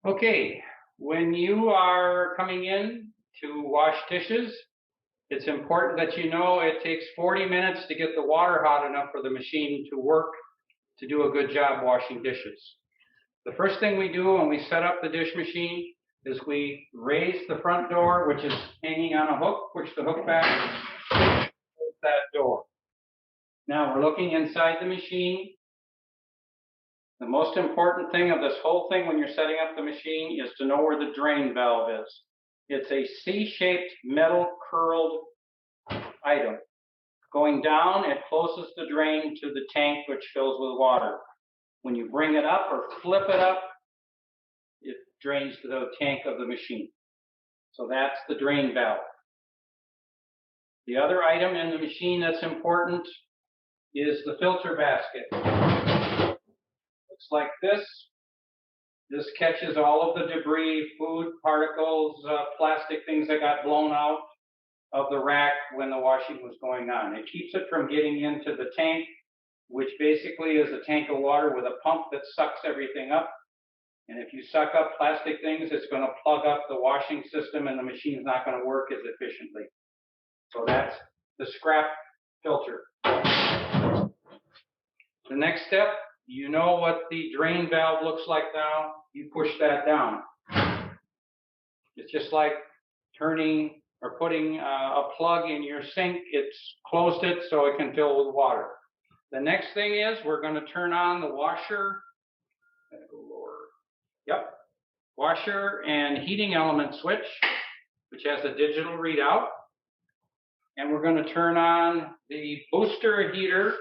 Okay, when you are coming in to wash dishes, it's important that you know it takes 40 minutes to get the water hot enough for the machine to work to do a good job washing dishes. The first thing we do when we set up the dish machine is we raise the front door, which is hanging on a hook, push the hook back, close that door. Now we're looking inside the machine. The most important thing of this whole thing when you're setting up the machine is to know where the drain valve is. It's a C-shaped metal curled item. Going down, it closes the drain to the tank which fills with water. When you bring it up or flip it up, it drains to the tank of the machine. So that's the drain valve. The other item in the machine that's important is the filter basket. Looks like this. This catches all of the debris, food particles, plastic things that got blown out of the rack when the washing was going on. It keeps it from getting into the tank, which basically is a tank of water with a pump that sucks everything up. And if you suck up plastic things, it's going to plug up the washing system and the machine's not going to work as efficiently. So that's the scrap filter. The next step, you know what the drain valve looks like now. You push that down. It's just like turning or putting a plug in your sink. It's closed it so it can fill with water. The next thing is we're going to turn on the washer. Yep. Washer and heating element switch, which has a digital readout. And we're going to turn on the booster heater,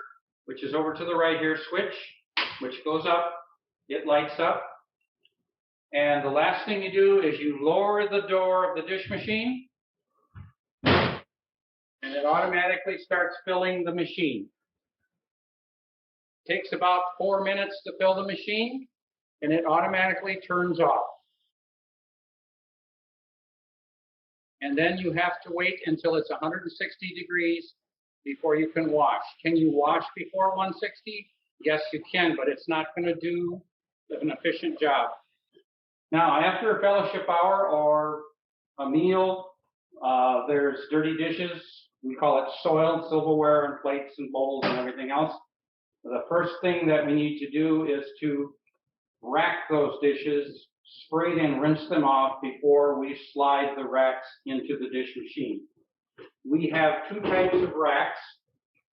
which is over to the right here, switch, which goes up, it lights up. And the last thing you do is you lower the door of the dish machine, and it automatically starts filling the machine. It takes about 4 minutes to fill the machine, and it automatically turns off. And then you have to wait until it's 160 degrees before you can wash. Can you wash before 160? Yes, you can, but it's not going to do an efficient job. Now, after a fellowship hour or a meal, there's dirty dishes. We call it soiled silverware and plates and bowls and everything else. The first thing that we need to do is to rack those dishes, spray and rinse them off before we slide the racks into the dish machine. We have two types of racks.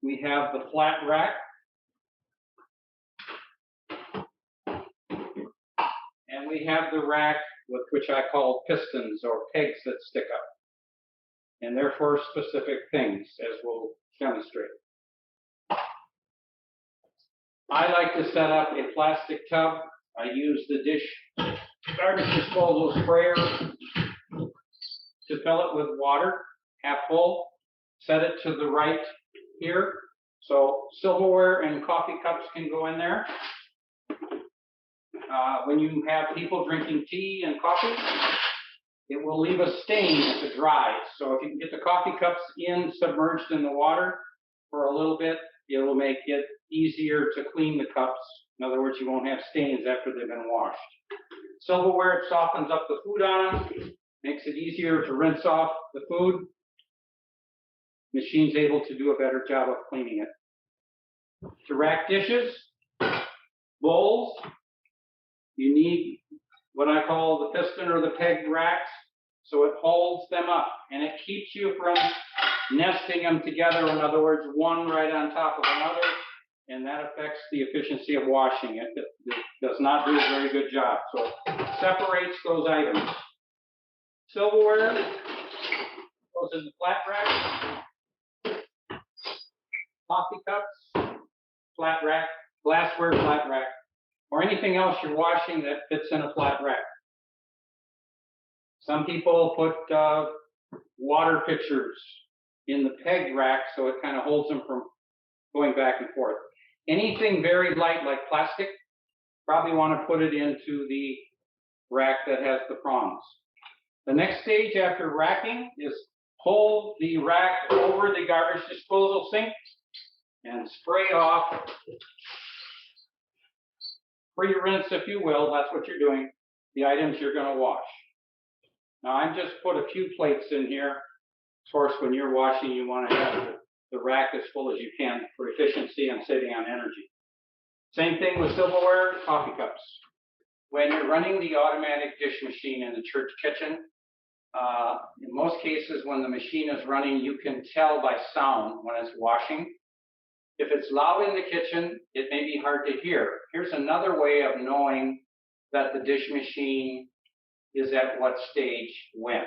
We have the flat rack, and we have the rack with which I call pistons or pegs that stick up. And they're for specific things, as we'll demonstrate. I like to set up a plastic tub. I use the garbage disposal sprayer to fill it with water, half full. Set it to the right here. So silverware and coffee cups can go in there. When you have people drinking tea and coffee, it will leave a stain if it dries. So if you can get the coffee cups submerged in the water for a little bit, it will make it easier to clean the cups. In other words, you won't have stains after they've been washed. Silverware, it softens up the food on them, makes it easier to rinse off the food. Machine's able to do a better job of cleaning it. To rack dishes, bowls, you need what I call the piston or the peg racks, so it holds them up and it keeps you from nesting them together. In other words, one right on top of another, and that affects the efficiency of washing it. It does not do a very good job, so it separates those items. Silverware goes in the flat rack. Coffee cups, flat rack, glassware, flat rack, or anything else you're washing that fits in a flat rack. Some people put water pitchers in the peg rack so it kind of holds them from going back and forth. Anything very light like plastic, probably want to put it into the rack that has the prongs. The next stage after racking is hold the rack over the garbage disposal sink and spray off. Pre-rinse, if you will, that's what you're doing. the items you're going to wash. Now, I've just put a few plates in here. Of course, when you're washing, you want to have the rack as full as you can for efficiency and saving on energy. Same thing with silverware, coffee cups. When you're running the automatic dish machine in the church kitchen, in most cases when the machine is running, you can tell by sound when it's washing. If it's loud in the kitchen, it may be hard to hear. Here's another way of knowing that the dish machine is at what stage when.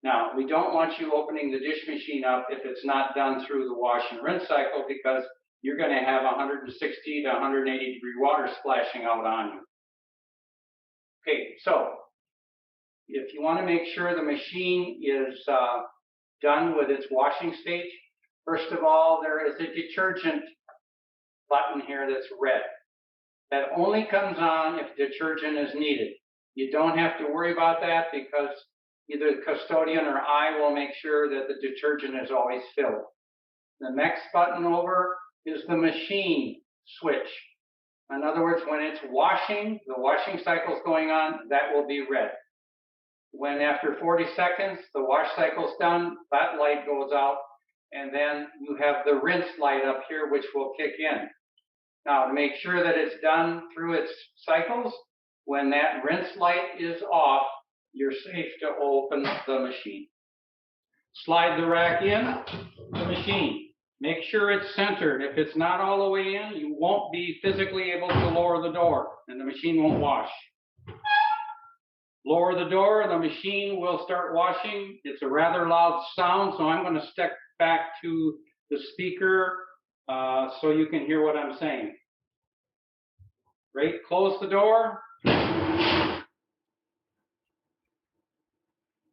Now, we don't want you opening the dish machine up if it's not done through the wash and rinse cycle, because you're going to have 160 to 180 degree water splashing out on you. Okay, so if you want to make sure the machine is done with its washing stage, first of all, there is a detergent button here that's red. That only comes on if detergent is needed. You don't have to worry about that, because either the custodian or I will make sure that the detergent is always filled. The next button over is the machine switch. In other words, when it's washing, the washing cycle is going on, that will be red. When after 40 seconds, the wash cycle's done, that light goes out, and then you have the rinse light up here, which will kick in. Now, to make sure that it's done through its cycles, when that rinse light is off, you're safe to open the machine. Slide the rack in the machine. Make sure it's centered. If it's not all the way in, you won't be physically able to lower the door, and the machine won't wash. Lower the door, the machine will start washing. It's a rather loud sound, so I'm going to step back to the speaker so you can hear what I'm saying. Right, close the door.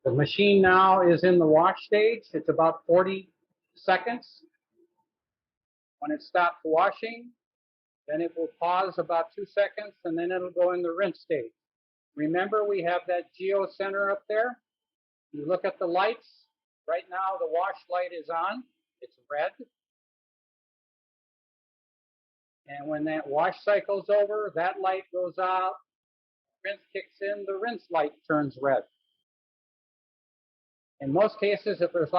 The machine now is in the wash stage. It's about 40 seconds. When it stops washing, then it will pause about 2 seconds, and then it'll go in the rinse stage. Remember, we have that geo center up there. You look at the lights. Right now, the wash light is on. It's red. And when that wash cycle's over, that light goes out, rinse kicks in, the rinse light turns red. In most cases, if there's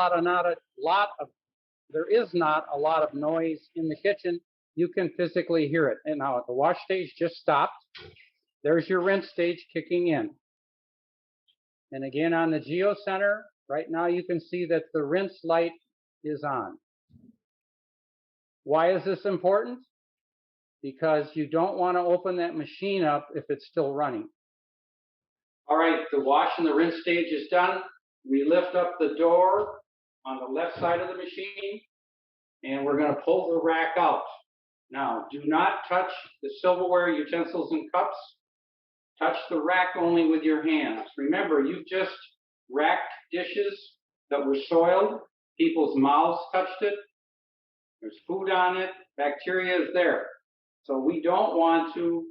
there is not a lot of noise in the kitchen, you can physically hear it. And now the wash stage just stopped. There's your rinse stage kicking in. And again, on the geo center, right now you can see that the rinse light is on. Why is this important? Because you don't want to open that machine up if it's still running. All right, the wash and the rinse stage is done. We lift up the door on the left side of the machine, and we're going to pull the rack out. Now, do not touch the silverware, utensils, and cups. Touch the rack only with your hands. Remember, you've just racked dishes that were soiled. People's mouths touched it. There's food on it. Bacteria is there. So we don't want to,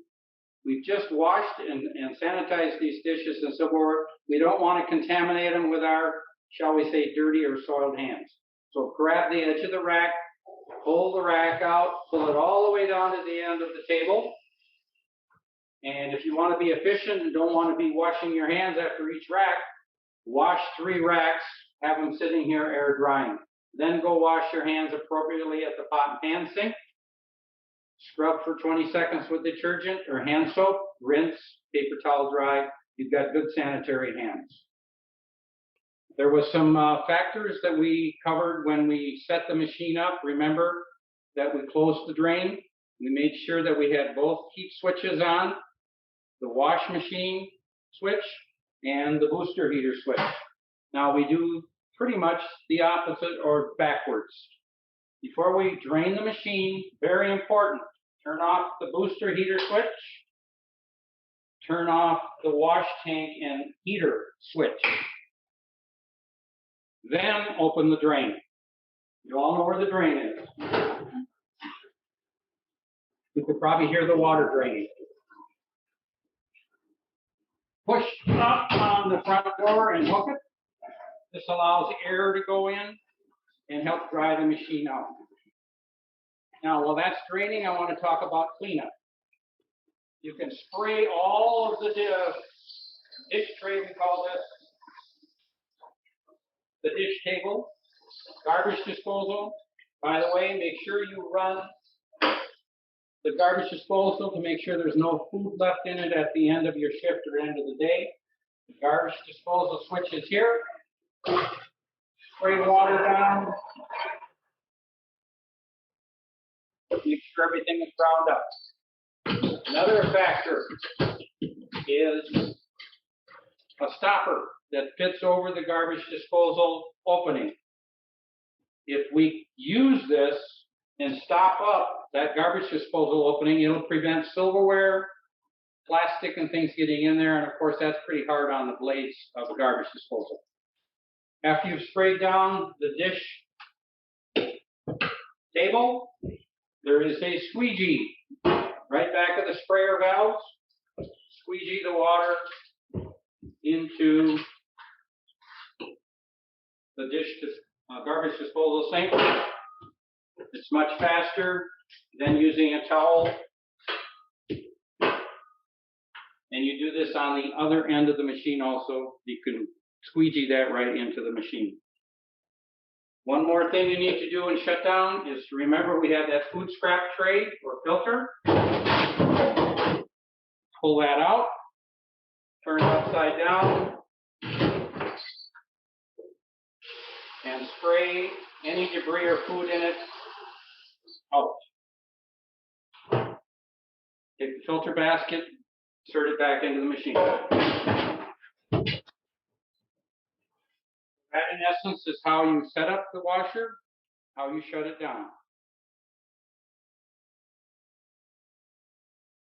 we've just washed and sanitized these dishes and silverware. We don't want to contaminate them with our, shall we say, dirty or soiled hands. So grab the edge of the rack, pull the rack out, pull it all the way down to the end of the table. And if you want to be efficient and don't want to be washing your hands after each rack, wash 3 racks, have them sitting here air drying. Then go wash your hands appropriately at the pot and pan sink. Scrub for 20 seconds with detergent or hand soap, rinse, paper towel dry. You've got good sanitary hands. There was some factors that we covered when we set the machine up. Remember that we closed the drain. We made sure that we had both heat switches on, the wash machine switch and the booster heater switch. Now we do pretty much the opposite or backwards. Before we drain the machine, very important, turn off the booster heater switch, turn off the wash tank and heater switch. Then open the drain. You all know where the drain is. You could probably hear the water draining. Push up on the front door and hook it. This allows air to go in and help dry the machine out. Now, while that's draining, I want to talk about cleanup. You can spray all of the dish tray, we call this. The dish table. Garbage disposal. By the way, make sure you run the garbage disposal to make sure there's no food left in it at the end of your shift or end of the day. The garbage disposal switch is here. Spray water down. Make sure everything is ground up. Another factor is a stopper that fits over the garbage disposal opening. If we use this and stop up that garbage disposal opening, it'll prevent silverware, plastic, and things getting in there. And of course, that's pretty hard on the blades of the garbage disposal. After you've sprayed down the dish table, there is a squeegee right back of the sprayer valves. Squeegee the water into the garbage disposal sink. It's much faster than using a towel. And you do this on the other end of the machine also. You can squeegee that right into the machine. One more thing you need to do and shut down is to remember we have that food scrap tray or filter. Pull that out, turn it upside down, and spray any debris or food in it out. Take the filter basket, insert it back into the machine. That, in essence, is how you set up the washer, how you shut it down.